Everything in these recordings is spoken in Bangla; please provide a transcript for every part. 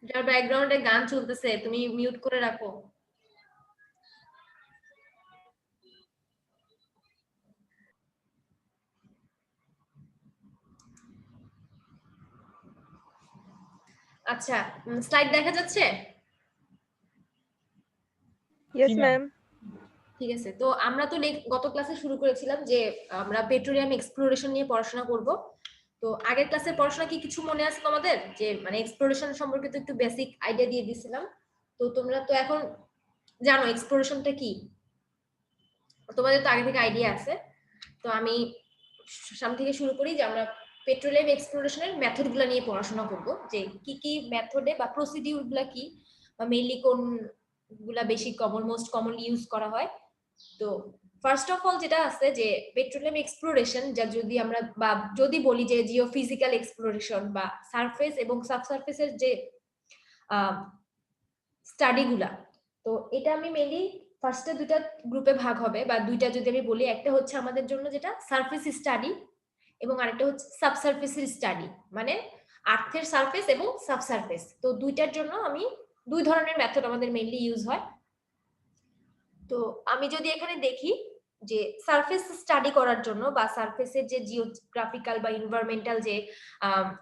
যার ব্যাকগ্রাউন্ডে গান চলতেছে, তুমি মিউট করে রাখো। আচ্ছা, স্লাইড দেখা যাচ্ছে? Yes ma'am. ঠিক আছে, তো আমরা তো গত ক্লাসে শুরু করেছিলাম যে আমরা পেট্রোলিয়াম এক্সপ্লোরেশন নিয়ে পড়াশোনা করব। তো আগের ক্লাসের পড়াশোনা কি কিছু মনে আছে তোমাদের? যে মানে এক্সপ্লোরেশন সম্পর্কিত একটু বেসিক আইডিয়া দিয়ে দিয়েছিলাম। তো তোমরা তো এখন জানো এক্সপ্লোরেশনটা কি, তোমাদের তো আগে থেকে আইডিয়া আছে। তো আমি সামনে থেকে শুরু করি যে আমরা পেট্রোলিয়াম এক্সপ্লোরেশনের মেথডগুলো নিয়ে পড়াশোনা করব, যে কি কি মেথডে বা প্রসিডিউরগুলো কি, বা মেইনলি কোন গুলা বেশি মোস্ট কমনলি ইউজ করা হয়। তো ফার্স্ট অফ অল যেটা আছে যে পেট্রোলিয়াম এক্সপ্লোরেশন, যা যদি আমরা বা যদি বলি যে জিওফিজিক্যাল এক্সপ্লোরেশন বা সারফেস এবং সাবসারফেসের যে স্টাডিগুলা, তো এটা আমি মেইনলি ফার্স্টে দুইটা গ্রুপে ভাগ হবে, বা দুইটা যদি আমি বলি, একটা হচ্ছে আমাদের জন্য যেটা সারফেস স্টাডি এবং আরেকটা হচ্ছে সাবসারফেসের স্টাডি, মানে আর্থের সারফেস এবং সাবসারফেস। তো দুইটার জন্য আমি দুই ধরনের মেথড আমাদের মেইনলি ইউজ হয়। তো আমি যদি এখানে দেখি যে সারফেস স্টাডি করার জন্য বা সারফেসের যে জিওগ্রাফিক্যাল বা এনভায়রনমেন্টাল যে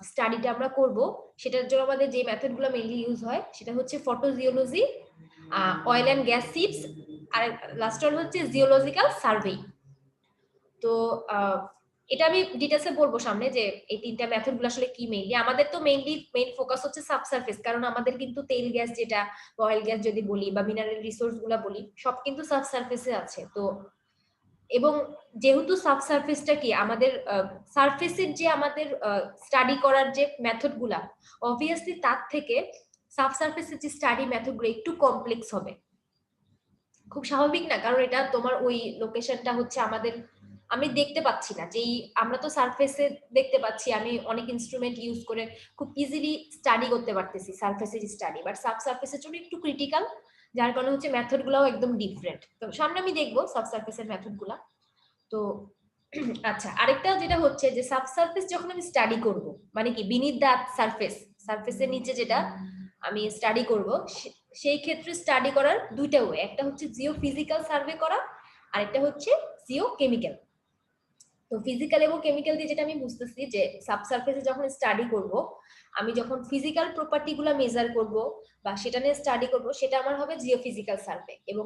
স্টাডিটা আমরা করব, সেটার জন্য আমাদের যে মেথডগুলো মেইনলি ইউজ হয় সেটা হচ্ছে photogeology, oil and gas seeps, আর লাস্ট ওয়ান হচ্ছে জিওলজিক্যাল সার্ভে। তো এটা আমি ডিটেলসে বলবো সামনে যে এই তিনটা মেথডগুলো আসলে কি। আমাদের তো মেইন ফোকাস হচ্ছে সাবসারফেস, কারণ আমাদের কিন্তু তেল গ্যাস যেটা, অয়েল গ্যাস যদি বলি বা মিনারেল রিসোর্স গুলা বলি, সব কিন্তু সাবসারফেসে আছে। তো এবং যেহেতু সাবসারফেসটা কি আমাদের সারফেসের যে আমাদের স্টাডি করার যে মেথডগুলা, অবভিয়াসলি তার থেকে সাবসারফেসের যে স্টাডি মেথডগুলো একটু কমপ্লেক্স হবে। খুব স্বাভাবিক না, কারণ এটা তোমার ওই লোকেশনটা হচ্ছে আমাদের, আমি দেখতে পাচ্ছি না যেই, আমরা তো সারফেসে দেখতে পাচ্ছি, আমি অনেক ইনস্ট্রুমেন্ট ইউজ করে খুব ইজিলি স্টাডি করতে পারতেছি সারফেসের স্টাডি, বাট সাবসারফেসের জন্য একটু ক্রিটিক্যাল, যার কারণে হচ্ছে মেথড গুলাও একদম ডিফারেন্ট। তো সামনে আমি দেখবো সাবসারফেসের মেথড গুলা। তো আচ্ছা, আরেকটা যেটা হচ্ছে যে সাবসারফেস যখন আমি স্টাডি করব, মানে কি বিনিথ দ্য সারফেস, সারফেসের নিচে যেটা আমি স্টাডি করব, সেই ক্ষেত্রে স্টাডি করার দুইটা ওয়ে, একটা হচ্ছে জিও ফিজিক্যাল সার্ভে করা, আরেকটা হচ্ছে জিও কেমিক্যাল। তো ফিজিক্যাল এবং কেমিক্যাল দিয়ে যেটা আমি বুঝতেছি যে সাবসারফেসে যখন স্টাডি করব, আমি যখন ফিজিক্যাল প্রপার্টি গুলা মেজার করব বা সেটা নিয়ে স্টাডি করব, সেটা আমার হবে জিও ফিজিক্যাল সার্ভে। এবং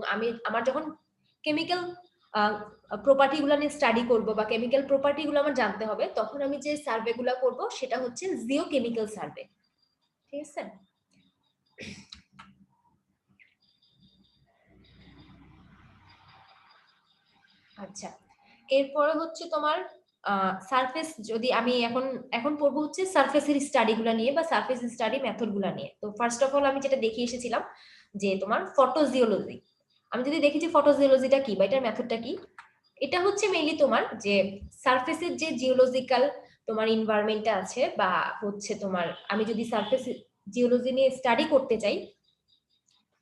আমার যখন কেমিক্যাল প্রপার্টি গুলা নিয়ে স্টাডি করব বা কেমিক্যাল প্রপার্টি গুলো আমার জানতে হবে, তখন আমি যে সার্ভে গুলা করব সেটা হচ্ছে জিও কেমিক্যাল সার্ভে। ঠিক আছে? আচ্ছা, এরপরে হচ্ছে তোমার সারফেস, যদি আমি এখন এখন পড়বো হচ্ছে সারফেসের স্টাডি গুলা নিয়ে বা সারফেস স্টাডি মেথড গুলা নিয়ে। তো ফার্স্ট অফ অল আমি যেটা দেখিয়ে এসেছিলাম যে তোমার ফটোজিওলজি, আমি যদি দেখি যে ফটোজিওলজিটা কি বা এটার মেথডটা কি, এটা হচ্ছে মেইনলি তোমার যে সারফেসের যে জিওলজিক্যাল তোমার এনভায়রনমেন্টটা আছে, বা হচ্ছে তোমার আমি যদি সারফেস জিওলজি নিয়ে স্টাডি করতে চাই,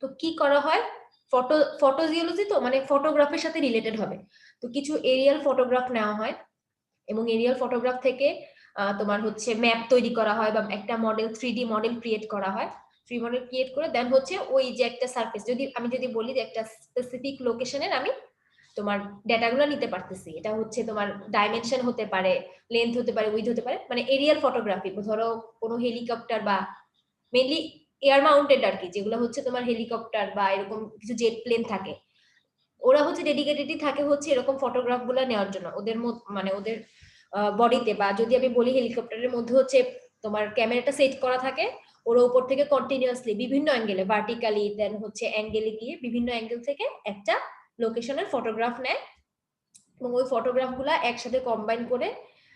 তো কি করা হয়, ফটোজিওলজি তো মানে ফটোগ্রাফের সাথে রিলেটেড হবে। তো কিছু এরিয়াল ফটোগ্রাফ নেওয়া হয় এবং এরিয়াল ফটোগ্রাফ থেকে তোমার হচ্ছে ম্যাপ তৈরি করা হয় বা একটা মডেল, 3D মডেল ক্রিয়েট করা হয়। 3D মডেল ক্রিয়েট করে দেন হচ্ছে ওই যে একটা সারফেস, যদি বলি যে একটা স্পেসিফিক লোকেশনের আমি তোমার ডেটাগুলো নিতে পারতেছি, এটা হচ্ছে তোমার ডাইমেনশন হতে পারে, লেন্থ হতে পারে, উইথ হতে পারে, মানে এরিয়াল ফটোগ্রাফি। ধরো কোনো হেলিকপ্টার বা মেনলি এয়ার মাউন্টেড আর কি, যেগুলো হচ্ছে তোমার হেলিকপ্টার বা এরকম কিছু জেট প্লেন থাকে, ওরা হচ্ছে ডেডিকেটেডই থাকে হচ্ছে এরকম ফটোগ্রাফ গুলা নেওয়ার জন্য ওদের মানে ওদের বডিতে। বা যদি আমি বলি হেলিকপ্টারের মধ্যে হচ্ছে তোমার ক্যামেরাটা সেট করা থাকে, ওর উপর থেকে কন্টিনিউয়াসলি বিভিন্ন অ্যাঙ্গেলে, ভার্টিক্যালি দেন হচ্ছে অ্যাঙ্গেলে গিয়ে বিভিন্ন অ্যাঙ্গেল থেকে একটা লোকেশনের ফটোগ্রাফ নেয় এবং ওই ফটোগ্রাফ গুলা একসাথে কম্বাইন করে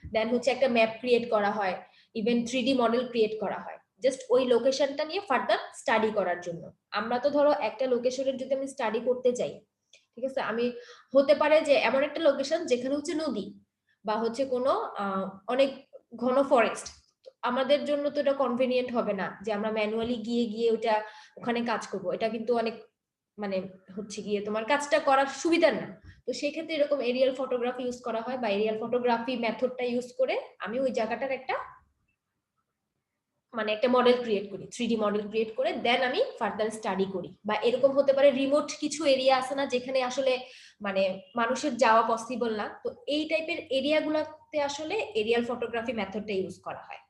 দেন হচ্ছে একটা ম্যাপ ক্রিয়েট করা হয়, ইভেন 3D মডেল ক্রিয়েট করা হয় জাস্ট ওই লোকেশনটা নিয়ে ফার্দার স্টাডি করার জন্য। আমরা তো ধরো একটা লোকেশনের যদি আমি স্টাডি করতে চাই, ঠিক আছে, আমি হতে পারে যে এমন একটা লোকেশন যেখানে হচ্ছে নদী বা হচ্ছে কোনো অনেক ঘন ফরেস্ট, আমাদের জন্য তো এটা কনভেনিয়েন্ট হবে না যে আমরা ম্যানুয়ালি গিয়ে গিয়ে ওটা ওখানে কাজ করব, এটা কিন্তু অনেক মানে হচ্ছে গিয়ে তোমার কাজটা করার সুবিধা না। তো সেই ক্ষেত্রে এরকম এরিয়াল ফটোগ্রাফি ইউজ করা হয় বা এরিয়াল ফটোগ্রাফি মেথডটা ইউজ করে আমি ওই জায়গাটার একটা মানে একটা মডেল ক্রিয়েট করি, 3D মডেল ক্রিয়েট করে দেন আমি ফার্দার স্টাডি করি। বা এরকম হতে পারে রিমোট কিছু এরিয়া আছে না যেখানে আসলে মানে মানুষের যাওয়া পসিবল না, তো এই টাইপের এরিয়াগুলোতে আসলে এরিয়াল ফটোগ্রাফি মেথডটা ইউজ করা হয়।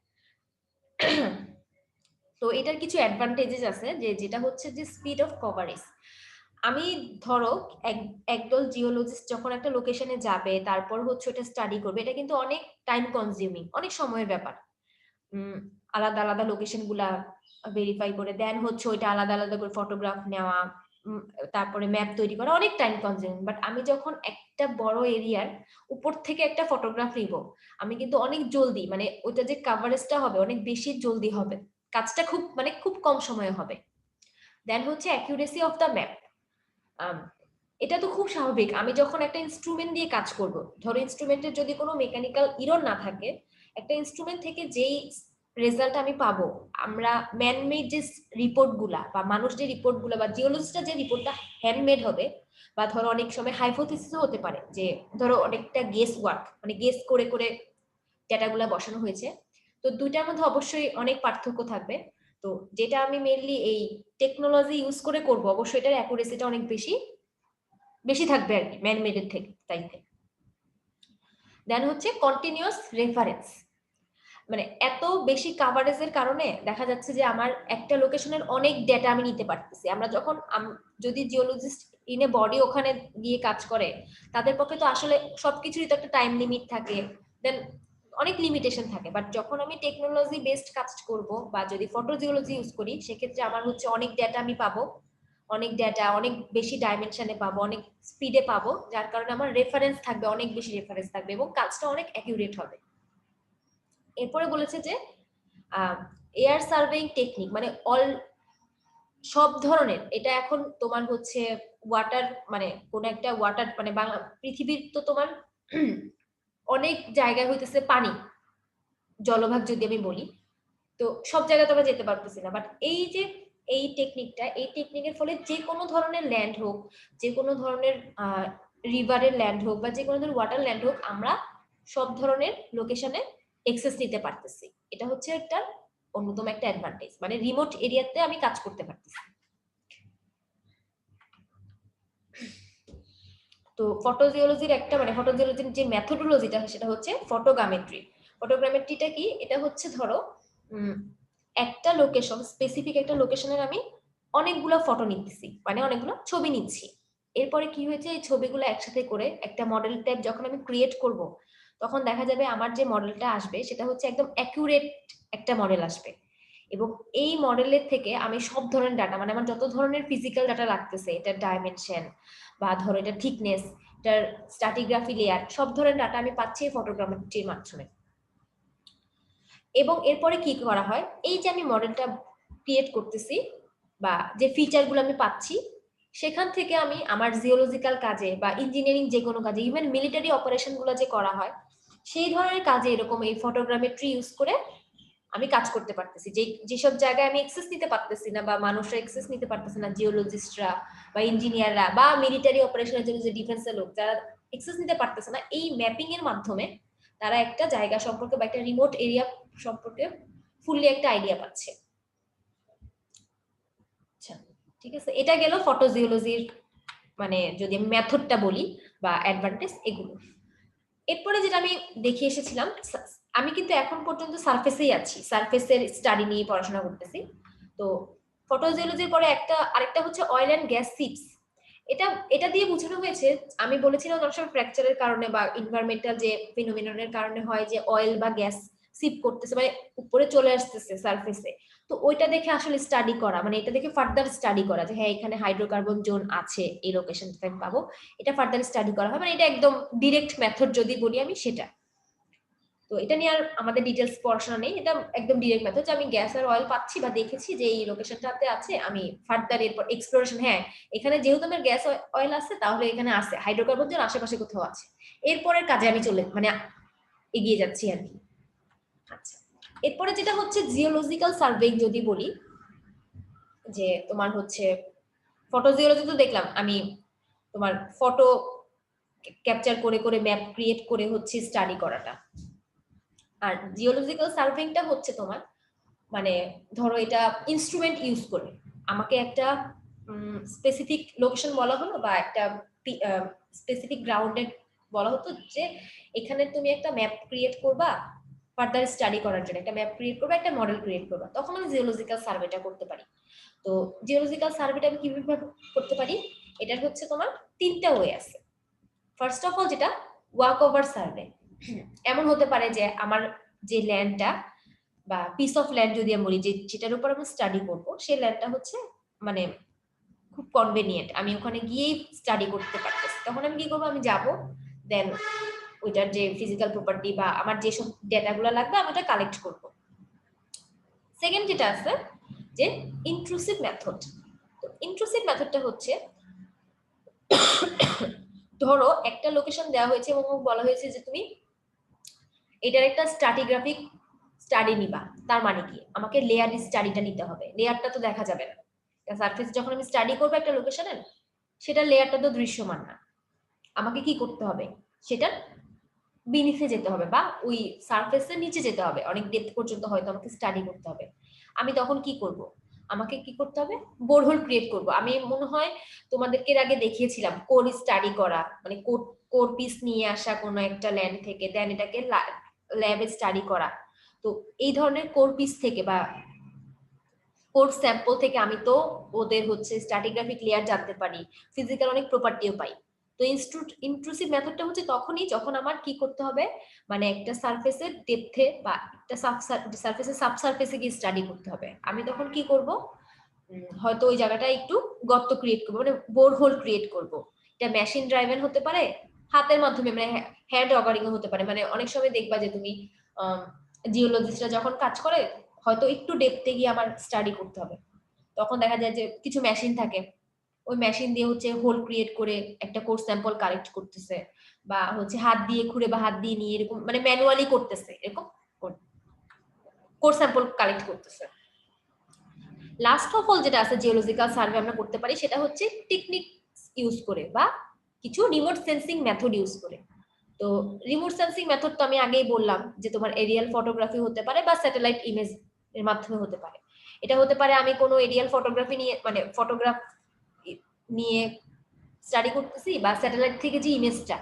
তো এটার কিছু অ্যাডভান্টেজেস আছে, যেটা হচ্ছে যে স্পিড অফ কভারেজ। আমি ধরো একদল জিওলজিস্ট যখন একটা লোকেশনে যাবে, তারপর হচ্ছে ওটা স্টাডি করবে, এটা কিন্তু অনেক টাইম কনজিউমিং, অনেক সময়ের ব্যাপার। আলাদা আলাদা লোকেশন গুলা ভেরিফাই করে দেন হচ্ছে ওইটা আলাদা আলাদা করে ফটোগ্রাফ নেওয়া, তারপরে ম্যাপ তৈরি করা, অনেক টাইম কনজিউমিং। বাট আমি যখন একটা বড় এরিয়ার উপর থেকে একটা ফটোগ্রাফ নিব, আমি কিন্তু অনেক জলদি, মানে ওইটা যে কাভারেজটা হবে অনেক বেশি জলদি হবে, কাজটা খুব কম সময়ে হবে। দেন হচ্ছে অ্যাকিউরেসি অফ দ্য ম্যাপ। এটা তো খুব স্বাভাবিক, আমি যখন একটা ইনস্ট্রুমেন্ট দিয়ে কাজ করব, ধরো ইনস্ট্রুমেন্টের যদি কোনো মেকানিক্যাল ইরর না থাকে, একটা ইনস্ট্রুমেন্ট থেকে যেই রেজাল্ট আমি পাবো, আমরা ম্যানমেড যে রিপোর্ট গুলা বা মানুষ যে রিপোর্ট গুলা বা জিওলজিস্টরা যে রিপোর্টটা হ্যান্ডমেড হবে, বা ধরো অনেক সময় হাইপোথিসিসও হতে পারে, যে ধরো অনেকটা গেস ওয়ার্ক, মানে গেস করে করে ডেটাগুলা বসানো হয়েছে, তো দুইটার মধ্যে অবশ্যই অনেক পার্থক্য থাকবে। তো যেটা আমি মেইনলি এই টেকনোলজি ইউজ করে করব, অবশ্যই এটার অ্যাকুরেসিটা অনেক বেশি বেশি থাকবে আর কি ম্যানমেডের থেকে চাইতে। দেন হচ্ছে কন্টিনিউয়াস রেফারেন্স, মানে এত বেশি কাভারেজের কারণে দেখা যাচ্ছে যে আমার একটা লোকেশনের অনেক ডেটা আমি নিতে পারতেছি। আমরা যখন যদি জিওলজিস্ট ইন এ বডি ওখানে গিয়ে কাজ করে, তাদের পক্ষে তো আসলে সবকিছুরই তো একটা টাইম লিমিট থাকে, দেন অনেক লিমিটেশন থাকে। বাট যখন আমি টেকনোলজি বেসড কাজ করব বা যদি ফটো জিওলজি ইউজ করি, সেক্ষেত্রে আমার হচ্ছে অনেক ডেটা আমি পাবো, অনেক ডেটা অনেক বেশি ডাইমেনশনে পাবো, অনেক স্পিডে পাবো, যার কারণে আমার রেফারেন্স থাকবে, অনেক বেশি রেফারেন্স থাকবে এবং কাজটা অনেক অ্যাকিউরেট হবে। এরপরে বলেছে যে এয়ার সার্ভেইং টেকনিক, মানে সব ধরনের, এটা এখন তোমার হচ্ছে ওয়াটার, মানে কোন একটা ওয়াটার, মানে বাংলা পৃথিবীর তো তোমার অনেক জায়গায় হইতেছে পানি, জলভাগ যদি আমি বলি, তো সব জায়গায় তোমরা যেতে পারতেছি না। বাট এই যে এই টেকনিকের ফলে যে কোনো ধরনের ল্যান্ড হোক, যে কোনো ধরনের রিভারের ল্যান্ড হোক বা যে কোনো ধরনের ওয়াটার ল্যান্ড হোক, আমরা সব ধরনের লোকেশনে এক্সেস নিতে পারতেছি। এটা হচ্ছে একটা অন্যতম একটা অ্যাডভান্টেজ, মানে রিমোট এরিয়াতে আমি কাজ করতে পারতেছি। তো ফটোজিওলজির একটা, মানে ফটোজিওলজির যে মেথোডোলজিটা সেটা হচ্ছে ফটোগ্রামেট্রি। ফটোগ্রামেট্রিটা কি? এটা হচ্ছে ধরো একটা লোকেশন, স্পেসিফিক একটা লোকেশনের আমি অনেকগুলো ফটো নিতেছি, মানে অনেকগুলো ছবি নিচ্ছি। এরপরে কি হয়েছে, এই ছবিগুলো একসাথে করে একটা মডেল টাইপ যখন আমি ক্রিয়েট করব, তখন দেখা যাবে আমার যে মডেলটা আসবে সেটা হচ্ছে একদম অ্যাকুরেট একটা মডেল আসবে। এবং এই মডেলের থেকে আমি সব ধরনের ডাটা, মানে আমার যত ধরনের ফিজিক্যাল ডাটা লাগতেছে, এটার ডাইমেনশন বা ধরো এটা থিকনেস, এটার স্ট্যাটিগ্রাফি লেয়ার, সব ধরনের ডাটা আমি পাচ্ছি এই ফটোগ্রামেট্রির মাধ্যমে। এবং এরপরে কি করা হয়, এই যে আমি মডেলটা ক্রিয়েট করতেছি বা যে ফিচারগুলো আমি পাচ্ছি, সেখান থেকে আমি আমার জিওলজিক্যাল কাজে বা ইঞ্জিনিয়ারিং যে কোনো কাজে, ইভেন মিলিটারি অপারেশনগুলো যে করা হয়, সেই ধরনের কাজে এরকম এই ফটোগ্রামেট্রি ইউজ করে আমি কাজ করতে পারতেছি। যেসব জায়গায় আমি এক্সেস নিতে পারতেছি না বা মানুষরা এক্সেস নিতে পারতেছে না, জিওলজিস্টরা বা ইঞ্জিনিয়াররা বা মিলিটারি অপারেশনের জন্য যে ডিফেন্সের লোক, যারা এক্সেস নিতে পারতেছে না, এই ম্যাপিং এর মাধ্যমে তারা একটা জায়গা সম্পর্কে বা একটা রিমোট এরিয়া সম্পর্কে ফুললি একটা আইডিয়া পাচ্ছে। আচ্ছা, ঠিক আছে, এটা গেল ফটোজিওলজির, মানে যদি আমি মেথডটা বলি বা অ্যাডভান্টেজ এগুলো। এরপরে যেটা আমি দেখে এসেছিলাম, আমি কিন্তু এখন পর্যন্ত সারফেসেই আছি, সারফেসের স্টাডি নিয়ে পড়াশোনা করতেছি। তো ফটোজিওলজির পরে আরেকটা হচ্ছে অয়েল অ্যান্ড গ্যাস সিপস। এটা এটা দিয়ে বোঝানো হয়েছে, আমি বলেছিলাম অনেক সময় ফ্র্যাকচারের কারণে বা এনভায়রনমেন্টাল যে ফিনোমিননের কারণে হয় যে অয়েল বা গ্যাস সিপ করতেছে, মানে উপরে চলে আসতেছে সারফেসে। তো ওইটা দেখে আসলে স্টাডি করা, মানে এটা দেখে ফার্দার স্টাডি করা যে হ্যাঁ এখানে হাইড্রোকার্বন জোন আছে, এই লোকেশনটা পাবো, এটা ফার্দার স্টাডি করা হয়। মানে এটা একদম ডিরেক্ট মেথড যদি বলি আমি সেটা। তো এটা নিয়ে আর আমাদের ডিটেলস পড়াশোনা নেই, এটা একদম ডিরেক্ট মেথড যে আমি গ্যাস আর অয়েল পাচ্ছি বা দেখেছি যে এই লোকেশনটাতে আছে, আমি ফার্দার এরপর এক্সপ্লোরেশন, হ্যাঁ এখানে যেহেতু আমার গ্যাস অয়েল আছে তাহলে এখানে আছে হাইড্রোকার্বন জোন আশেপাশে কোথাও আছে, এরপরের কাজে আমি মানে এগিয়ে যাচ্ছি আর কি। আচ্ছা, এরপরে যেটা হচ্ছে জিওলজিক্যাল সার্ভেইং যদি বলি, যে তোমার হচ্ছে ফটোজিওলজি তো দেখলাম আমি, তোমার ফটো ক্যাপচার করে করে ম্যাপ ক্রিয়েট করে হচ্ছে স্টাডি করাটা। আর জিওলজিক্যাল সার্ভেইংটা হচ্ছে তোমার মানে ধরো এটা ইনস্ট্রুমেন্ট ইউজ করে আমাকে একটা স্পেসিফিক লোকেশন বলা হলো বা একটা স্পেসিফিক গ্রাউন্ডে বলা হতো যে এখানে তুমি একটা ম্যাপ ক্রিয়েট করবা ফার্দার স্টাডি করার জন্য, একটা ম্যাপ ক্রিয়েট করবা, একটা মডেল ক্রিয়েট করবা, তখন আমি জিওলজিক্যাল সার্ভেটা করতে পারি। তো জিওলজিক্যাল সার্ভেটা আমি কিভাবে করতে পারি, এটার হচ্ছে তোমার তিনটা ওয়ে আছে। ফার্স্ট অফ অল যেটা ওয়াক ওভার সার্ভে, এমন হতে পারে যে আমার যে ল্যান্ডটা বা পিস অফ ল্যান্ড যদি আমি বলি যে যেটার উপর আমি স্টাডি করব, সেই ল্যান্ডটা হচ্ছে মানে খুব কনভেনিয়েন্ট, আমি ওখানে গিয়েই স্টাডি করতে পারতেছি, তখন আমি কি করবো, আমি যাব, দেন ওইটার যে ফিজিক্যাল প্রপার্টি বা আমার যেসব ডেটাগুলো লাগবে আমি ওটা কালেক্ট করব। সেকেন্ড যেটা আছে যে ইন্ট্রুসিভ মেথড। তো ইন্ট্রুসিভ মেথডটা হচ্ছে ধরো একটা লোকেশন দেওয়া হয়েছে এবং বলা হয়েছে যে তুমি এটার একটা স্ট্র্যাটিগ্রাফিক স্টাডি নিবা, তার মানে কি আমাকে লেয়ার স্টাডিটা নিতে হবে, লেয়ারটা তো দেখা যাবে না, সারফেস যখন আমি স্টাডি করবো একটা লোকেশনের, সেটা লেয়ারটা তো দৃশ্যমান না, আমাকে কি করতে হবে, সেটার বিনিফে যেতে হবে বা ওই সারফেসের নিচে যেতে হবে, অনেক ডেপথ পর্যন্ত হয়তো আমাকে স্টাডি করতে হবে। আমি তখন কি করব, আমাকে কি করতে হবে, বোরহোল ক্রিয়েট করব। আমি মনে হয় তোমাদেরকে এর আগে দেখিয়েছিলাম কোর স্টাডি করা, মানে কোর পিস নিয়ে আসা কোনো একটা ল্যান্ড থেকে, দেন এটাকে ল্যাবে স্টাডি করা। তো এই ধরনের কোর পিস থেকে বা কোর স্যাম্পল থেকে আমি তো ওদের হচ্ছে স্ট্র্যাটিগ্রাফিক লেয়ার জানতে পারি, ফিজিক্যাল অনেক প্রপার্টিও পাই। তো ইন্ট্রুসিভ মেথডটা হচ্ছে তখনই যখন আমার কি করতে হবে, মানে একটা সারফেসের ডেপথে বা একটা সারফেসের সাবসারফেসে গিয়ে স্টাডি করতে হবে। আমি তখন কি করব, হয়তো ওই জায়গাটা একটু গর্ত ক্রিয়েট করবো, মানে বোর হোল ক্রিয়েট করব। এটা মেশিন ড্রাইভেন হতে পারে, হাতের মাধ্যমে মানে হ্যান্ড অগারিং হতে পারে। মানে অনেক সময় দেখবা যে তুমি জিওলজিস্টরা যখন কাজ করে হয়তো একটু ডেপথে গিয়ে আমার স্টাডি করতে হবে, তখন দেখা যায় যে কিছু মেশিন থাকে, ওই মেশিন দিয়ে হচ্ছে হোল ক্রিয়েট করে একটা কোর স্যাম্পল কালেক্ট করতেছে, বা হচ্ছে হাত দিয়ে খুঁড়ে বা হাত দিয়ে নিয়ে এরকম মানে ম্যানুয়ালি করতেছে, এরকম কোর স্যাম্পল কালেক্ট করতেছে। লাস্ট অফ অল যেটা আছে জিওলজিক্যাল সার্ভে আমরা করতে পারি, সেটা হচ্ছে টেকনিক ইউজ করে বা কিছু রিমোট সেন্সিং মেথড ইউজ করে। তো রিমোট সেন্সিং মেথড তো আমি আগেই বললাম যে তোমার এরিয়াল ফটোগ্রাফি হতে পারে বা স্যাটেলাইট ইমেজ এর মাধ্যমে হতে পারে। এটা হতে পারে আমি কোনো এরিয়াল ফটোগ্রাফি নিয়ে মানে ফটোগ্রাফ নিয়ে স্টাডি করতেছি, বা স্যাটেলাইট থেকে যে ইমেজটা,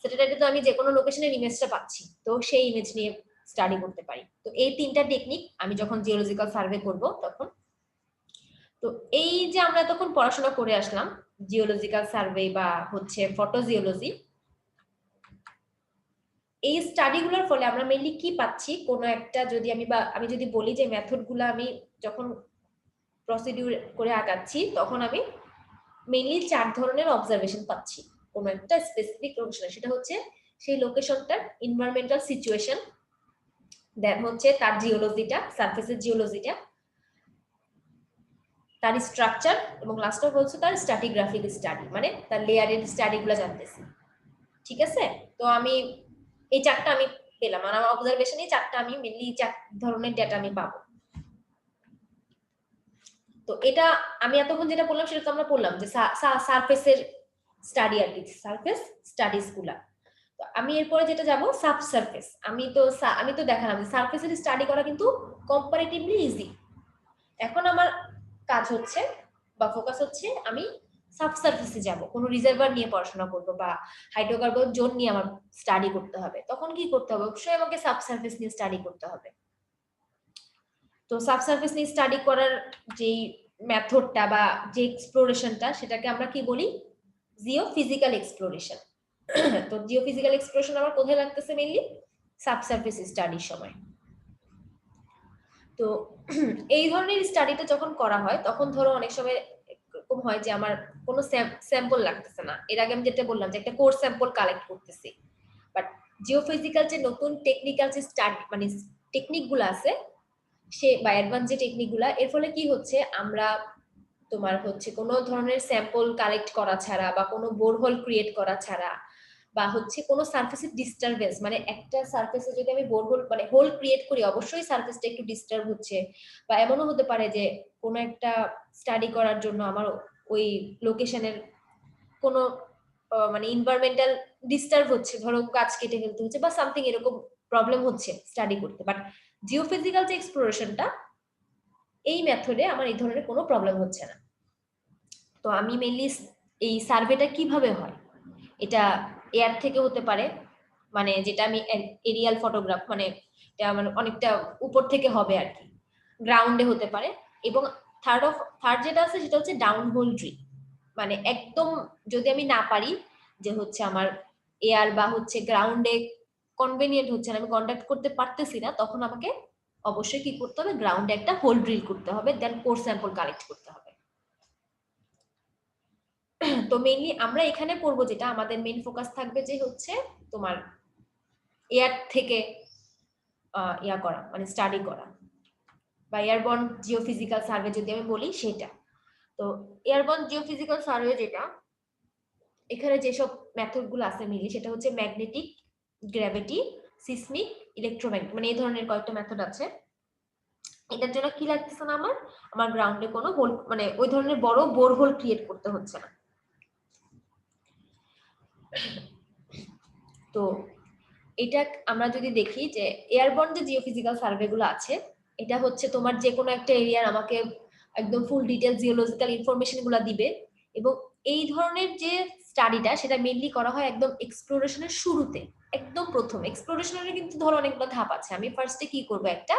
স্যাটেলাইটে তো আমি যে কোনো লোকেশনের ইমেজটা পাচ্ছি, তো সেই ইমেজ নিয়ে স্টাডি করতে পারি। তো এই তিনটা টেকনিক আমি যখন জিওলজিক্যাল সার্ভে করব তখন। তো এই যে আমরা তখন পড়াশোনা করে আসলাম জিওলজিক্যাল সার্ভে বা হচ্ছে ফটোজিওলজি, এই স্টাডিগুলোর ফলে আমরা মেইনলি কি পাচ্ছি, কোনো একটা যদি আমি যদি বলি যে মেথডগুলো আমি যখন প্রসিডিউর করে আগাচ্ছি, তখন আমি মেইনলি 4 ধরনের অবজারভেশন পাচ্ছি কোনো একটা স্পেসিফিক লোকেশনে। সেটা হচ্ছে সেই লোকেশনটার এনভায়রনমেন্টাল সিচুয়েশন, দেন হচ্ছে তার জিওলজিটা, সারফেসের জিওলজিটা, তার স্ট্রাকচার, এবং লাস্ট অফ হচ্ছে তার স্ট্র্যাটিগ্রাফিক স্টাডি, মানে তার লেয়ারের স্টাডিগুলো জানতেছি। ঠিক আছে, তো আমি এই 4টা আমি পেলাম, আর আমার অবজারভেশনে 4টা আমি মেনলি 4 ধরনের ডেটা আমি পাবো। তো এটা আমি এতক্ষণ যেটা বললাম সেটা তো আমরা বললাম যে সারফেসের স্টাডি আর কি, সারফেস স্টাডিজ গুলা। তো আমি এরপরে যেটা যাব সাবসারফেস। আমি তো দেখালাম যে সারফেসের স্টাডি করা কিন্তু কম্পারেটিভলি ইজি। এখন আমার কাজ হচ্ছে বা ফোকাস হচ্ছে আমি সাবসারফেসে যাব, কোনো রিজার্ভার নিয়ে পড়াশোনা করব বা হাইড্রোকার্বন জোন নিয়ে আমার স্টাডি করতে হবে। তখন কি করতে হবে, অবশ্যই আমাকে সাবসারফেস নিয়ে স্টাডি করতে হবে। তো সাবসারফেস নিয়ে স্টাডি করার যেই মেথডটা বা যে এক্সপ্লোরেশনটা, সেটাকে আমরা কি বলি, জিওফিজিক্যাল এক্সপ্লোরেশন। তো জিওফিজিক্যাল এক্সপ্লোরেশন আমার কোথায় লাগতেছে, মেইনলি সাবসারফেস স্টাডির সময়। তো এই ধরনের স্টাডিটা যখন করা হয় তখন ধরো অনেক সময় এরকম হয় যে আমার কোনো স্যাম্পল লাগতেছে না। এর আগে আমি যেটা বললাম যে একটা কোর স্যাম্পল কালেক্ট করতেছি, বাট জিওফিজিক্যাল যে নতুন টেকনিক্যাল যে স্টাডি মানে টেকনিক গুলো আছে সে বা অ্যাডভান্স যে টেকনিক গুলা, এর ফলে কি হচ্ছে আমরা তোমার হচ্ছে কোনো ধরনের স্যাম্পল কালেক্ট করা ছাড়া বা কোনো বোরহোল ক্রিয়েট করা ছাড়া বা হচ্ছে কোনো সারফেসের ডিস্টারবেন্স, মানে একটা সারফেসে যদি আমি বোরহোল মানে হোল ক্রিয়েট করি অবশ্যই সারফেসটা একটু ডিস্টার্ব হচ্ছে, বা এমনও হতে পারে যে কোনো একটা স্টাডি করার জন্য আমার ওই লোকেশনের কোনো মানে এনভায়রনমেন্টাল ডিস্টার্ব হচ্ছে, ধরো গাছ কেটে ফেলতে হচ্ছে বা সামথিং এরকম প্রবলেম হচ্ছে স্টাডি করতে। বাট জিওফিজিক্যাল যে এক্সপ্লোরেশনটা এই মেথডে আমার এই ধরনের কোনো প্রবলেম হচ্ছে না। তো আমি মেইনলি এই সার্ভেটা কিভাবে হয়, এটা এয়ার থেকে হতে পারে, মানে যেটা আমি এরিয়াল ফটোগ্রাফ, মানে এটা মানে অনেকটা উপর থেকে হবে আর কি, গ্রাউন্ডে হতে পারে, এবং থার্ড যেটা আছে সেটা হচ্ছে ডাউন হোল ট্রি, মানে একদম যদি আমি না পারি যে হচ্ছে আমার এয়ার বা হচ্ছে গ্রাউন্ডে কনভেনিয়েন্ট হচ্ছে না, আমি কন্ট্যাক্ট করতে পারতেছি না, তখন আমাকে অবশ্যই কি করতে হবে, গ্রাউন্ডে একটা হোল ড্রিল করতে হবে, দেন কোর স্যাম্পল কালেক্ট করতে হবে। তো মেইনলি আমরা এখানে পড়বো যেটা আমাদের মেইন ফোকাস থাকবে যে হচ্ছে তোমার এয়ার থেকে ইয়া করা, মানে স্টাডি করা, বা এয়ারবর্ন জিওফিজিক্যাল সার্ভে যদি আমি বলি সেটা। তো এয়ারবর্ন জিওফিজিক্যাল সার্ভে যেটা, এখানে যেসব মেথড গুলো আছে মিলি সেটা হচ্ছে ম্যাগনেটিক, গ্র্যাভিটি, সিসমিক, ইলেকট্রোম্যাগনেটিক, মানে এই ধরনের কয়েকটা মেথড আছে। এটার জন্য কি লাগতেছে না, আমার গ্রাউন্ডে কোনো হোল, মানে ওই ধরনের বড় বোর হোল ক্রিয়েট করতে হচ্ছে না। তো এটা আমরা যদি দেখি যে এয়ারবর্ন যে জিওফিজিক্যাল সার্ভে গুলো আছে, এটা হচ্ছে তোমার যে কোনো একটা এরিয়ার আমাকে একদম ফুল ডিটেল জিওলজিক্যাল ইনফরমেশন গুলো দিবে, এবং এই ধরনের যে স্টাডিটা সেটা মেইনলি করা হয় একদম এক্সপ্লোরেশনের শুরুতে, একদম প্রথম এক্সপ্লোরেশনের কিন্তু ধরো অনেকগুলো ধাপ আছে। আমি ফার্স্টে কি করব, একটা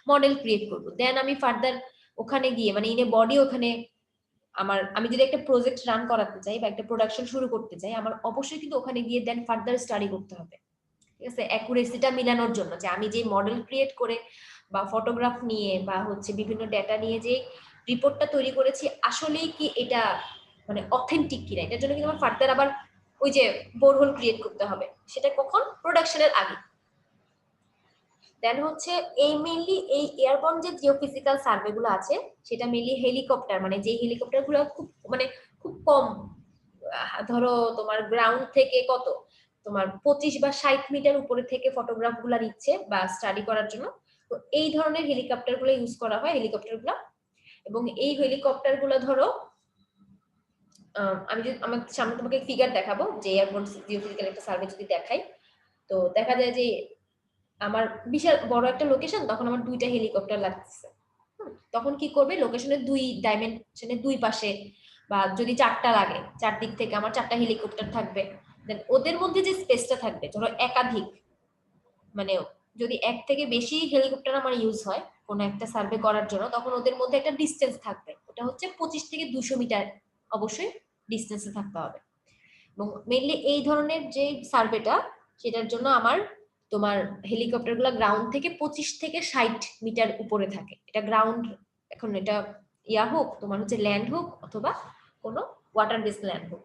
মডেল ক্রিয়েট করব, দেন আমি ফার্দার ওখানে গিয়ে মানে ইন এ বডি ওখানে আমি যদি একটা প্রজেক্ট রান করাতে চাই বা একটা প্রোডাকশন শুরু করতে চাই, আমার অবশ্যই কিন্তু ওখানে গিয়ে দেন ফার্দার স্টাডি করতে হবে, ঠিক আছে, অ্যাকুরেসিটা মিলানোর জন্য, যে আমি যে মডেল ক্রিয়েট করে বা ফটোগ্রাফ নিয়ে বা হচ্ছে বিভিন্ন ডেটা নিয়ে যে রিপোর্টটা তৈরি করেছি আসলেই কি এটা মানে অথেন্টিক কিনা, এটার জন্য কিন্তু আমার ফার্দার আবার ওই যে বোরহোল ক্রিয়েট করতে হবে, সেটা কখন, প্রোডাকশনের আগে। দেন হচ্ছে এই মেইনলি এই এয়ারবর্ন যে জিওফিজিক্যাল সার্ভে গুলো আছে সেটা মেইনলি হেলিকপ্টার, মানে যে হেলিকপ্টার গুলো খুব মানে খুব কম, ধরো তোমার গ্রাউন্ড থেকে কত তোমার 25 বা 60 মিটার উপরে থেকে ফটোগ্রাফ গুলা নিচ্ছে বা স্টাডি করার জন্য, তো এই ধরনের হেলিকপ্টার গুলো ইউজ করা হয়, হেলিকপ্টার গুলো। এবং এই হেলিকপ্টার গুলো ধরো আমি যদি আমার সামনে তোমাকে ফিগার দেখাবো যে এয়ারবর্ন জিওফিজিক্যাল একটা সার্ভে যদি দেখাই, তো দেখা যায় যে আমার বিশাল বড় একটা লোকেশন, তখন আমার দুইটা হেলিকপ্টার লাগতেছে। তখন কি করবে, লোকেশনের দুই ডাইমেনশনে দুই পাশে, বা যদি চারটা লাগে চারদিক থেকে আমার চারটা হেলিকপ্টার থাকবে, দেন ওদের মধ্যে যে স্পেসটা থাকবে ধরো একাধিক, মানে যদি এক থেকে বেশি হেলিকপ্টার আমার ইউজ হয় কোনো একটা সার্ভে করার জন্য, তখন ওদের মধ্যে একটা ডিস্টেন্স থাকবে, ওটা হচ্ছে 25 থেকে 200 মিটার অবশ্যই ডিস্টেন্সে থাকতে হবে। এবং মেইনলি এই ধরনের যে সার্ভেটা, সেটার জন্য আমার তোমার হেলিকপ্টার গুলা গ্রাউন্ড থেকে 25 থেকে 60 মিটার উপরে থাকে, এটা গ্রাউন্ড। এখন এটা ইয়া হোক তোমার হচ্ছে ল্যান্ড হোক অথবা কোনো ওয়াটার বেস ল্যান্ড হোক।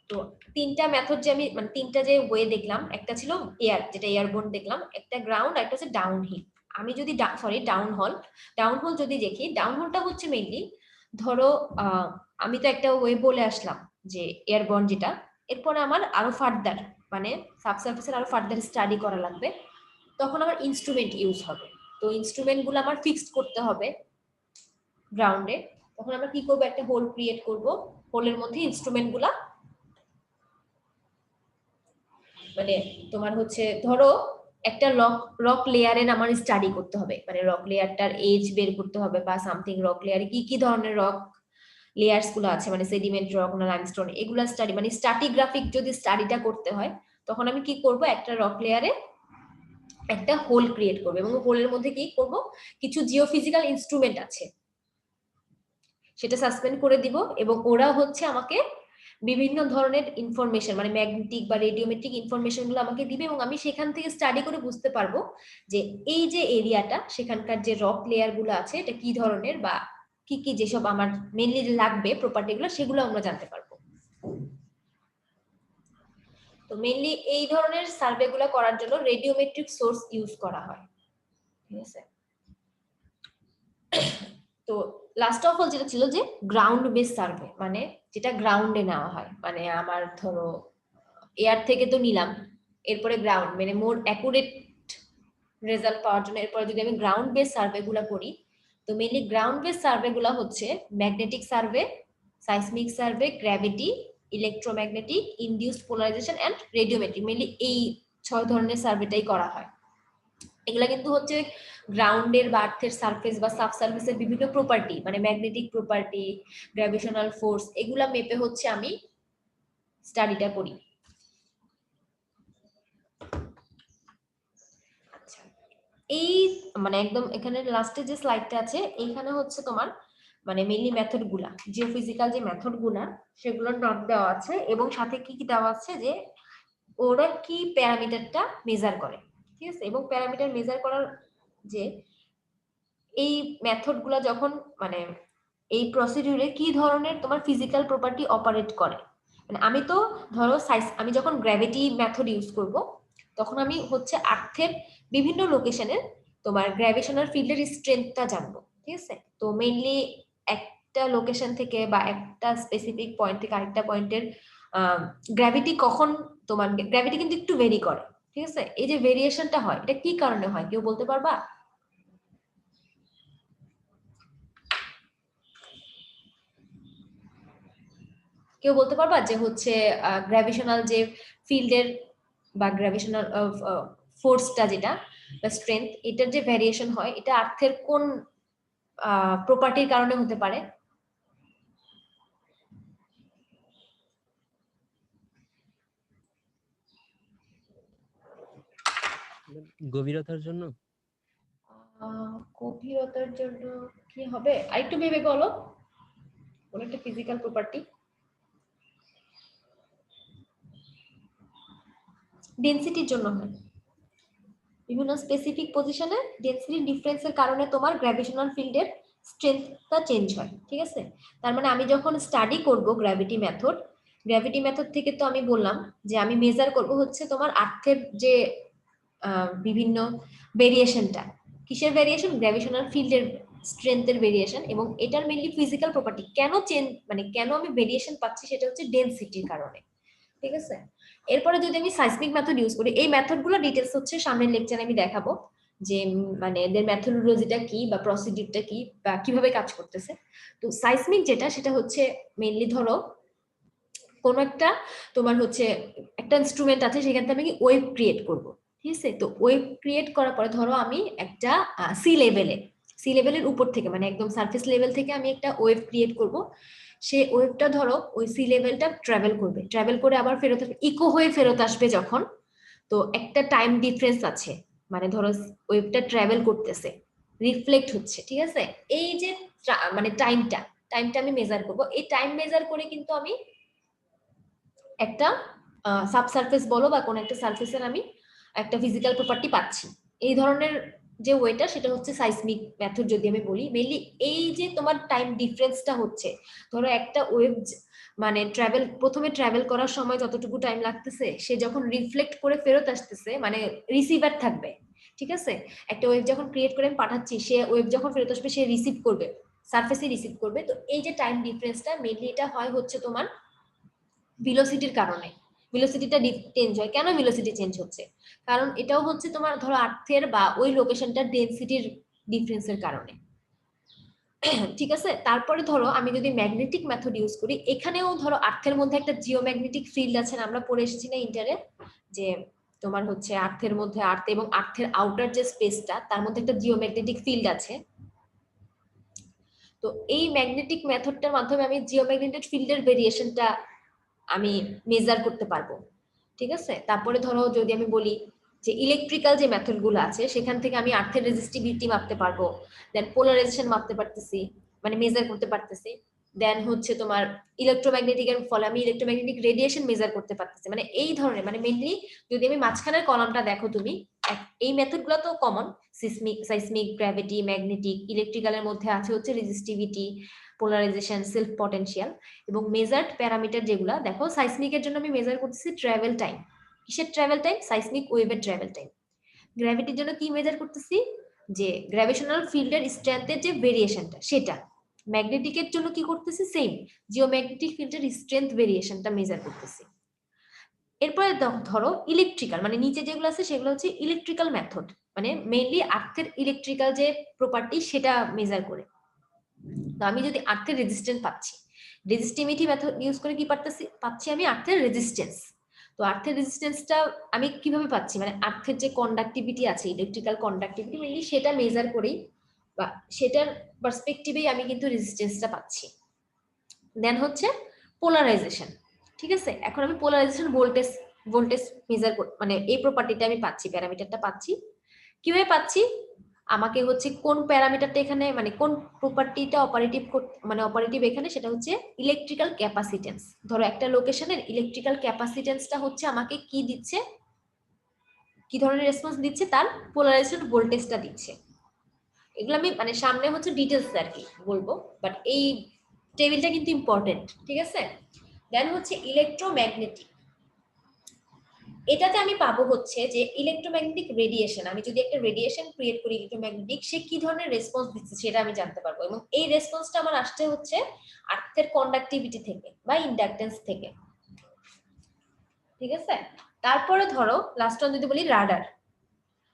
তো তিনটা মেথড যে আমি মানে তিনটা যে ওয়ে দেখলাম, একটা ছিল এয়ার যেটা এয়ারবোর্ন দেখলাম, একটা গ্রাউন্ড, একটা হচ্ছে ডাউন হিল। আমি যদি ডাউন হোল যদি দেখি, ডাউন হোলটা হচ্ছে মেইনলি ধরো আমি তো একটা ওয়ে বলে আসলাম যে এয়ারবোর্ন যেটা, এরপরে আমার আরো ফার্দার মানে সাবসার্ফেসের আরো ফার্দার স্টাডি করা লাগবে, তখন আমার ইনস্ট্রুমেন্ট ইউজ হবে। তো ইনস্ট্রুমেন্ট গুলো আমার ফিক্সড করতে হবে গ্রাউন্ডে, তখন আমরা কি করবো, একটা হোল ক্রিয়েট করব, হোলের মধ্যে ইনস্ট্রুমেন্ট গুলা মানে তোমার হচ্ছে ধরো একটা রক লেয়ারে আমার স্টাডি করতে হবে, মানে রক লেয়ারটার এজ বের করতে হবে বা সামথিং, রক লেয়ারে কি কি ধরনের রক লেয়ার্স গুলো আছে, মানে সেডিমেন্ট রক না লাইমস্টোন, এগুলা স্টাডি মানে স্ট্রাটিগ্রাফিক যদি স্টাডিটা করতে হয়, তখন আমি কি করব, একটা রক লেয়ারে একটা হোল ক্রিয়েট করবো, এবং হোলের মধ্যে কি করব, কিছু জিওফিজিক্যাল ইনস্ট্রুমেন্ট আছে সেটা সাসপেন্ড করে দিব, এবং ওরা হচ্ছে আমাকে বিভিন্ন ধরনের ইনফরমেশন মানে ম্যাগনেটিক বা রেডিওমেট্রিক ইনফরমেশন গুলো আমাকে দিবে, এবং আমি সেখান থেকে স্টাডি করে বুঝতে পারবো যে এই যে এরিয়াটা সেখানকার যে রক লেয়ার গুলো আছে এটা কি ধরনের, বা কি কি যেসব আমার মেনলি লাগবে প্রপার্টি গুলো সেগুলো আমরা জানতে পারবো। তো মেনলি এই ধরনের সার্ভে গুলো করার জন্য রেডিওমেট্রিক সোর্স ইউজ করা হয়, ঠিক আছে। তো লাস্ট অফ অল যেটা ছিল যে গ্রাউন্ড বেস সার্ভে, মানে যেটা গ্রাউন্ডে নেওয়া হয়, মানে আমার ধরো এয়ার থেকে তো নিলাম, এরপরে গ্রাউন্ড মানে মোর অ্যাকুরেট রেজাল্ট পাওয়ার জন্য এরপরে যদি আমি গ্রাউন্ড বেস সার্ভে গুলা করি, তো মেইনলি গ্রাউন্ড বেস সার্ভে গুলা হচ্ছে magnetic survey, seismic survey, gravity, electromagnetic, induced polarisation and radiometric, mainly এই 6 ধরনের সার্ভেটাই করা হয়। এগুলা কিন্তু হচ্ছে গ্রাউন্ডের বা আর্থের সারফেস বা সাব সারফেসের বিভিন্ন প্রপার্টি, মানে ম্যাগনেটিক প্রপার্টি, গ্র্যাভিটেশনাল ফোর্স, এগুলা মেপে হচ্ছে আমি স্টাডিটা করি। আচ্ছা, এই মানে একদম এখানে লাস্টে যে স্লাইডটা আছে এইখানে হচ্ছে তোমার মানে মেইনলি মেথড গুলা, জিওফিজিক্যাল যে মেথড গুলা সেগুলোর নাম দেওয়া আছে এবং সাথে কি কি দেওয়া আছে যে ওরা কি প্যারামিটারটা মেজার করে, ঠিক আছে। এবং প্যারামিটার মেজার করার যে এই মেথড গুলা যখন মানে এই প্রসিডিউরে কি ধরনের তোমার ফিজিক্যাল প্রপার্টি অপারেট করে, মানে আমি তো ধরো সাইজ, আমি যখন গ্র্যাভিটি মেথড ইউজ করব তখন আমি হচ্ছে আর্থের বিভিন্ন লোকেশনের তোমার গ্র্যাভিটেশনাল ফিল্ডের স্ট্রেংথটা জানবো, ঠিক আছে। তো মেইনলি একটা লোকেশন থেকে বা একটা স্পেসিফিক পয়েন্ট থেকে আরেকটা পয়েন্টের গ্র্যাভিটি কখন, তোমার গ্র্যাভিটি কিন্তু একটু ভেরি করে, ঠিক আছে। এই যে ভেরিয়েশনটা হয় এটা কি কারণে হয় কেউ বলতে পারবা? কেউ বলতে পারবা যে হচ্ছে গ্র্যাভিটেশনাল যে ফিল্ডের বা গ্র্যাভিটেশনাল ফোর্সটা যেটা বা স্ট্রেংথ, এটার যে ভ্যারিয়েশন হয় এটা আর্থের কোন প্রপার্টির কারণে হতে পারে? গভীরতার জন্য। গভীরতার জন্য কি হবে আরেকটু ভেবে বলো, কোন একটা ফিজিক্যাল প্রপার্টি। ডেনসিটির জন্য হয়, বিভিন্ন স্পেসিফিক পজিশনে ডেনসিটি ডিফারেন্সের কারণে তোমার গ্র্যাভিটেশনাল ফিল্ডের স্ট্রেংথটা চেঞ্জ হয়, ঠিক আছে। তার মানে আমি যখন স্টাডি করব গ্র্যাভিটি মেথড থেকে তো আমি বললাম যে আমি মেজার করব হচ্ছে তোমার আর্থের যে বিভিন্ন ভেরিয়েশনটা, কিসের ভেরিয়েশন? গ্র্যাভিটেশনাল ফিল্ডের স্ট্রেংথের ভেরিয়েশন, এবং এটার মেইনলি ফিজিক্যাল প্রপার্টি কেন চেঞ্জ, মানে কেন আমি ভেরিয়েশন পাচ্ছি সেটা হচ্ছে ডেনসিটির কারণে, ঠিক আছে। এরপরে যদি আমি সাইসমিক মেথড ইউজ করি, এই মেথডগুলো ডিটেলস হচ্ছে সামনের লেকচারে আমি দেখাবো যে মানে এদের মেথডোলজিটা কি বা প্রসিডিউরটা কি বা কিভাবে কাজ করতেছে। তো সাইসমিক যেটা সেটা হচ্ছে মেইনলি ধরো কোন একটা তোমার হচ্ছে একটা ইনস্ট্রুমেন্ট আছে, সেখান থেকে আমি ওয়েভ ক্রিয়েট করব, ঠিক আছে। তো ওয়েভ ক্রিয়েট করার পরে ধরো আমি একটা সি লেভেলের উপর থেকে মানে একদম সারফেস লেভেল থেকে আমি একটা ওয়েভ ক্রিয়েট করব। সে ওয়েভটা ধরো ওই সি লেভেলটা ট্রাভেল করে আবার ফেরত আসবে, ইকো হয়ে ফেরত আসবে যখন, তো একটা টাইম ডিফারেন্স আছে, মানে ধরো ওয়েভটা ট্রাভেল করতেছে, রিফ্লেক্ট হচ্ছে, ঠিক আছে। এই যে মানে টাইমটা আমি মেজার করব, এই টাইম মেজার করে কিন্তু আমি একটা সাবসারফেস বলো বা কোন একটা সারফেসের আমি একটা ফিজিক্যাল প্রপার্টি পাচ্ছি। এই ধরনের যে ওয়েটা সেটা হচ্ছে সাইসমিক মেথড। যদি আমি বলি মেইনলি এই যে তোমার টাইম ডিফারেন্সটা হচ্ছে, ধরো একটা ওয়েভ মানে প্রথমে ট্রাভেল করার সময় যতটুকু টাইম লাগতেছে, সে যখন রিফ্লেক্ট করে ফেরত আসতেছে মানে রিসিভার থাকবে, ঠিক আছে। একটা ওয়েভ যখন ক্রিয়েট করে আমি পাঠাচ্ছি, সে ওয়েভ যখন ফেরত আসবে সে রিসিভ করবে, সারফেসে রিসিভ করবে। তো এই যে টাইম ডিফারেন্সটা মেইনলি এটা হয় হচ্ছে তোমার ভিলোসিটির কারণে। ভিলোসিটিটা চেঞ্জ হয় কেন? ভিলোসিটি চেঞ্জ হচ্ছে কারণ এটাও হচ্ছে তোমার ধরো আর্থের বা ওই লোকেশনটার ডেনসিটির ডিফারেন্সের কারণে, ঠিক আছে। তারপরে ধরো আমি যদি ম্যাগনেটিক মেথড ইউজ করি, এখানেও ধরো আর্থের মধ্যে একটা জিওম্যাগনেটিক ফিল্ড আছে না, আমরা পড়ে এসেছি না ইন্টারে, যে তোমার হচ্ছে আর্থের মধ্যে আর্থ এবং আর্থের আউটার যে স্পেসটা তার মধ্যে একটা জিওম্যাগনেটিক ফিল্ড আছে। তো এই ম্যাগনেটিক মেথডটার মাধ্যমে আমি জিওম্যাগনেটিক ফিল্ডের ভেরিয়েশনটা আমি মেজার করতে পারবো, ঠিক আছে। তারপরে ধরো যদি আমি বলি যে ইলেকট্রিক্যাল যে মেথডগুলো আছে সেখান থেকে আমি আর্থের রেজিস্টিভিটি মাপতে পারবো, দেন পোলারাইজেশন মাপতে পারতেছি, মানে মেজার করতে পারতেছি, দেন হচ্ছে তোমার ইলেকট্রোম্যাগনেটিকের ফলে আমি ইলেকট্রোম্যাগনেটিক রেডিয়েশন মেজার করতে পারতেছি, মানে এই ধরনের মানে মেইনলি যদি আমি মাঝখানের কলামটা দেখো তুমি, এই মেথডগুলো তো কমন, সাইসমিক, গ্র্যাভিটি, ম্যাগনেটিক, ইলেকট্রিক্যালের মধ্যে আছে হচ্ছে রেজিস্টিভিটি, পোলারাইজেশন, সেলফ পটেনশিয়াল, এবং মেজার্ড প্যারামিটার যেগুলো দেখো সাইসমিকের জন্য আমি মেজার করতেছি ট্রাভেল টাইম। কিসের ট্রাভেল টাইম? সাইসমিক ওয়েভের ট্রাভেল টাইম। গ্র্যাভিটির জন্য কি মেজার করতেছি? যে গ্র্যাভিটেশনাল ফিল্ডের স্ট্রেংথের যে ভেরিয়েশনটা সেটা। ম্যাগনেটিকের জন্য কি করতেছি? সেম জিওম্যাগনেটিক ফিল্ডের স্ট্রেংথ ভেরিয়েশনটা মেজার করতেছি। এরপরে ধরো ইলেকট্রিক্যাল, মানে নিচে যেগুলো আছে সেগুলো হচ্ছে ইলেকট্রিক্যাল মেথড, মানে মেইনলি আর্থের ইলেকট্রিক্যাল যে প্রপার্টি সেটা মেজার করে। তো আমি যদি আর্থের রেজিস্ট্যান্স পাচ্ছি, রেজিস্টিভিটি মেথড ইউজ করে কি পাচ্ছি আমি আর্থের রেজিস্ট্যান্স। তো আর্থের রেজিস্ট্যান্সটা আমি কিভাবে পাচ্ছি, মানে আর্থের যে কন্ডাক্টিভিটি আছে, ইলেকট্রিক্যাল কন্ডাক্টিভিটি মেইনলি সেটা মেজার করেই বা সেটার পার্সপেক্টিভেই আমি কিন্তু রেজিস্ট্যান্সটা পাচ্ছি। দেন হচ্ছে পোলারাইজেশন, ঠিক আছে। এখন আমি পোলারাইজেশন ভোল্টেজ মেজার মানে এই প্রপার্টিটা আমি পাচ্ছি, প্যারামিটারটা পাচ্ছি। কিভাবে পাচ্ছি, আমাকে হচ্ছে কোন প্যারামিটারটা এখানে, মানে কোন প্রপার্টিটা অপারেটিভ মানে অপারেটিভ এখানে, সেটা হচ্ছে ইলেকট্রিক্যাল ক্যাপাসিটেন্স। ধরো একটা লোকেশনের ইলেকট্রিক্যাল ক্যাপাসিটেন্সটা হচ্ছে আমাকে কি দিচ্ছে, কি ধরনের রেসপন্স দিচ্ছে, তার পোলারাইজেশন ভোল্টেজটা দিচ্ছে। এগুলো আমি মানে সামনে হচ্ছে ডিটেলস আর কি বলবো, বাট এই টেবিলটা কিন্তু ইম্পর্টেন্ট, ঠিক আছে। দেন হচ্ছে ইলেকট্রোম্যাগনেটিক, এটাতে আমি পাবো হচ্ছে যে ইলেকট্রোম্যাগনেটিক রেডিয়েশন, আমি যদি একটা রেডিয়েশন ক্রিয়েট করি ইলেকট্রোম্যাগনেটিক, সে কি ধরনের রেসপন্স দিচ্ছে সেটা আমি জানতে পারবো, এবং এই রেসপন্সটা আমার আসছে হচ্ছে আর্থের কন্ডাক্টিভিটি থেকে বা ইন্ডাকটেন্স থেকে, ঠিক আছে। তারপরে ধরো লাস্ট ওয়ান যদি বলি রাডার,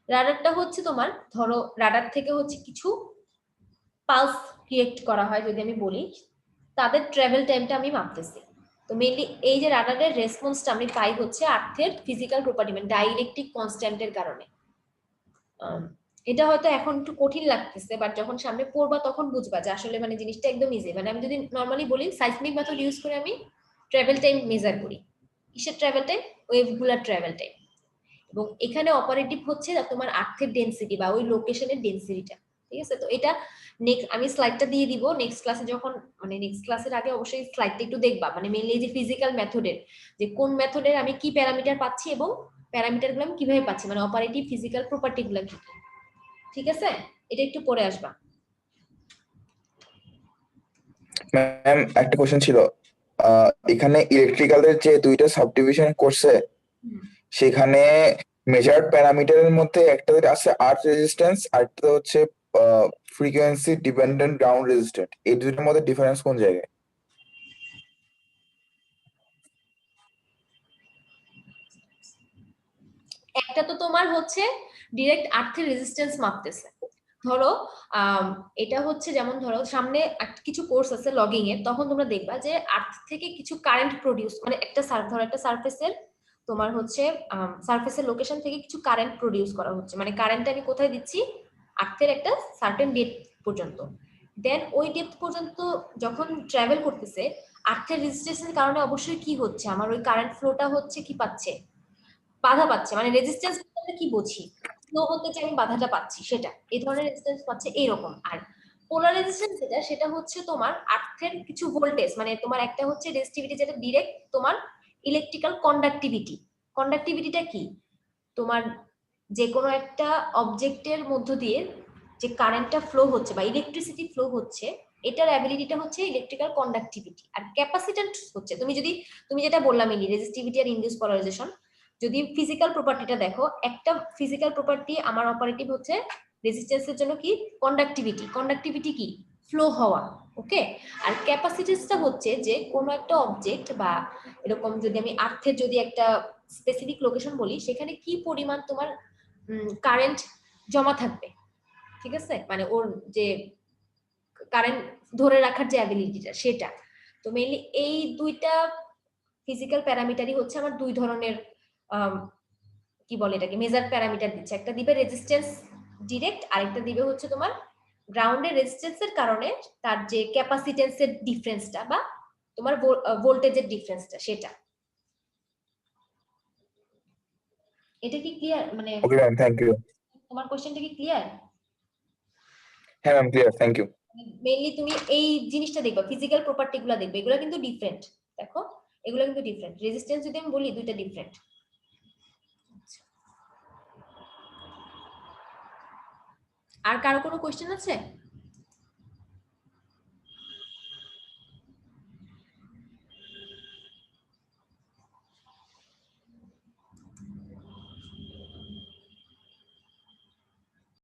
রাডারটা হচ্ছে তোমার, ধরো রাডার থেকে হচ্ছে কিছু পালস ক্রিয়েট করা হয়, যদি আমি বলি তাদের ট্রাভেল টাইমটা আমি মাপতেছি। তো মেইনলি এই যে রাডারের রেসপন্সটা আমি পাই হচ্ছে আর্থের ফিজিক্যাল প্রপার্টি মানে ডাইইলেকট্রিক কনস্ট্যান্টের কারণে। এটা হয়তো এখন একটু কঠিন লাগতেছে, বাট যখন সামনে পড়বা তখন বুঝবা যে আসলে মানে জিনিসটা একদম ইজি। মানে আমি যদি নর্মালি বলি সাইসমিক মেথড ইউজ করে আমি ট্রাভেল টাইম মেজার করি। কিসের ট্রাভেল টাইম? ওয়েভগুলার ট্রাভেল টাইম। এবং এখানে অপারেটিভ হচ্ছে তোমার আর্থের ডেনসিটি বা ওই লোকেশনের ডেনসিটিটা, ঠিক আছে। তো এটা নেক্সট আমি স্লাইডটা দিয়ে দিব নেক্সট ক্লাসে, যখন মানে নেক্সট ক্লাসের আগে অবশ্যই স্লাইডটা একটু দেখবা, মানে মেইনলি যে ফিজিক্যাল মেথডের, যে কোন মেথডের আমি কি প্যারামিটার পাচ্ছি এবং প্যারামিটারগুলো আমি কিভাবে পাচ্ছি, মানে অপারেটিভ ফিজিক্যাল প্রপার্টিগুলো কি, ঠিক আছে। এটা একটু পরে আসবা। ম্যাম একটা কোশ্চেন ছিল, এখানে ইলেকট্রিক্যালের যে দুইটা সাবডিভিশন করছে সেখানে মেজার্ড প্যারামিটারের মধ্যে একটা আছে আর্থ রেজিস্ট্যান্স আর একটা হচ্ছে ফ্রিকোয়েন্সি ডিপেন্ডেন্ট গ্রাউন্ড রেজিস্ট্যান্ট, এই দুইটার মধ্যে ডিফারেন্স কোন জায়গায়? একটা তো তোমার হচ্ছে ডিরেক্ট আর্থের রেজিস্ট্যান্স মাপতেছে। ধরো এটা হচ্ছে যেমন ধরো সামনে কিছু কোর্স আছে লগিং এর, তখন তোমরা দেখবা যে আর্থ থেকে কিছু কারেন্ট প্রডিউস, মানে একটা ধরো একটা সারফেসের তোমার হচ্ছে সারফেসের লোকেশন থেকে কিছু কারেন্ট প্রডিউস করা হচ্ছে, মানে কারেন্টটা আমি কোথায় দিচ্ছি, আর্থের একটা সার্টেন ডেপথ পর্যন্ত। দেন ওই ডেপথ পর্যন্ত যখন ট্রাভেল করতেছে, আর্থের রেজিস্ট্যান্সের কারণে অবশ্যই কি হচ্ছে, আমার ওই কারেন্ট ফ্লোটা হচ্ছে কি পাচ্ছে, বাধা পাচ্ছে। মানে রেজিস্ট্যান্স বলতে কি বুঝি, ফ্লো হতে চাই আমি বাধাটা পাচ্ছি, সেটা এই ধরনের রেজিস্ট্যান্স পাচ্ছে এইরকম। আর পোলার রেজিস্ট্যান্স সেটা হচ্ছে তোমার আর্থের কিছু ভোল্টেজ, মানে তোমার একটা হচ্ছে রেজিস্টিভিটি যেটা ডিরেক্ট তোমার ইলেকট্রিক্যাল কন্ডাক্টিভিটি। কন্ডাক্টিভিটিটা কি, তোমার যে কোনো একটা অবজেক্টের মধ্য দিয়ে যে কারেন্টটা ফ্লো হচ্ছে বা ইলেকট্রিসিটি ফ্লো হচ্ছে, এটার অ্যাবিলিটিটা হচ্ছে ইলেকট্রিক্যাল কন্ডাক্টিভিটি। আর ক্যাপাসিট্যান্স হচ্ছে তুমি যেটা বললাম রেজিস্টিভিটি আর ইনডিউস পোলারাইজেশন, যদি ফিজিক্যাল প্রপার্টিটা দেখো, একটা ফিজিক্যাল প্রপার্টি আমার অপারেটিভ হচ্ছে রেজিস্ট্যান্সের জন্য কি, কন্ডাক্টিভিটি। কন্ডাক্টিভিটি কি, ফ্লো হওয়া, ওকে। আর ক্যাপাসিটেন্সটা হচ্ছে যে কোনো একটা অবজেক্ট বা এরকম, যদি আমি আর্থের যদি একটা স্পেসিফিক লোকেশন বলি, সেখানে কি পরিমাণ তোমার কারেন্ট জমা থাকবে, ঠিক আছে, মানে ওর যে কারেন্ট ধরে রাখার যে অ্যাবিলিটিটা সেটা। তো মেইনলি এই দুইটা ফিজিক্যাল প্যারামিটারই হচ্ছে আমার দুই ধরনের কি বলে এটাকে মেজার প্যারামিটার দিচ্ছে। একটা দিবে রেজিস্ট্যান্স ডিরেক্ট, আরেকটা দিবে হচ্ছে তোমার গ্রাউন্ডের রেজিস্ট্যান্সের কারণে তার যে ক্যাপাসিটেন্সের ডিফারেন্সটা বা তোমার ভোল্টেজের ডিফারেন্সটা, সেটা। এটা কি ক্লিয়ার? মানে ওকে ম্যাম, থ্যাংক ইউ। তোমার কোশ্চেনটা কি ক্লিয়ার? হ্যাঁ ma'am, clear, thank you. Mainly তুমি এই জিনিসটা দেখবা, ফিজিক্যাল প্রপার্টি গুলো দেখবে, এগুলো কিন্তু ডিফারেন্ট। দেখো এগুলো কিন্তু ডিফারেন্ট, রেজিস্ট্যান্স যদি আমি বলি দুইটা ডিফারেন্ট। আর কারো কোনো কোশ্চেন আছে?